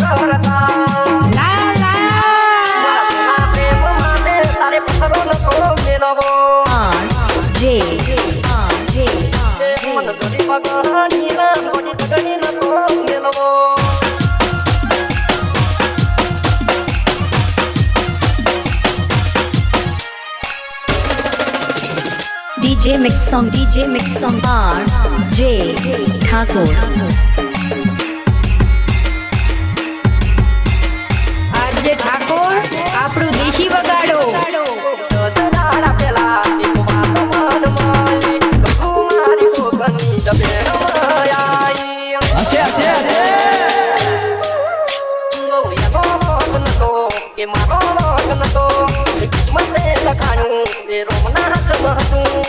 કરતા ના મારા પ્રેમ માટે તારે પથરો નતો મેલવો મન ધરી પગની ના મોડી તગડી નતો મેલવો DJ Mix Song RJ Thakur RJ Thakur આપણું દેશી વગાડો સદાડા પેલા એક વાત મન માલી કુમારી કોકની દબેણ માયાઈ હશે હશે હશે કે મારો નતો કિસ્મતે લખાણું એ રોમના હાથમાં હતું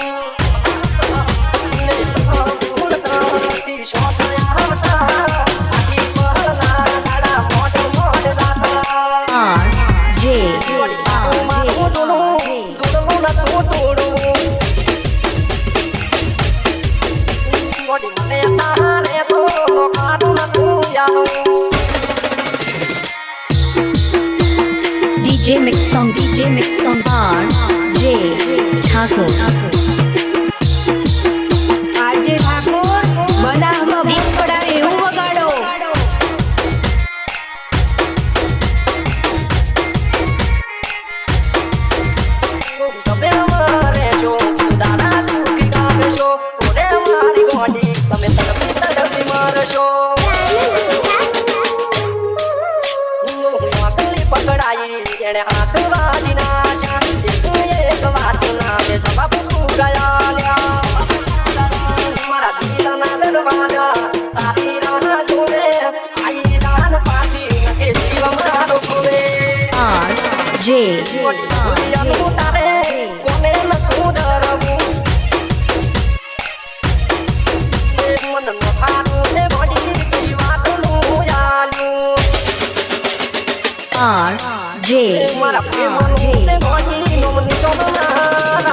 DJ Mix Song RJ Thakur RJ Thakur બનાવમાં બીક પડાવે એવું વગાડો જેણે હાથ વાળી નાશા એક વાત ના બે જવાબ પૂરાયા મારા દિલના દરવાજા તારી રાહ જોવે આઈ રાન પાછી કે જીવ મારો ખોવે RJ દુનિયાનું તારે કોને નતું ધરવું એ મન નો ખારું તે બોડી કી વાતનું યાલું RJ મારા પ્રેમનું તે બોડી નો મને ચોમના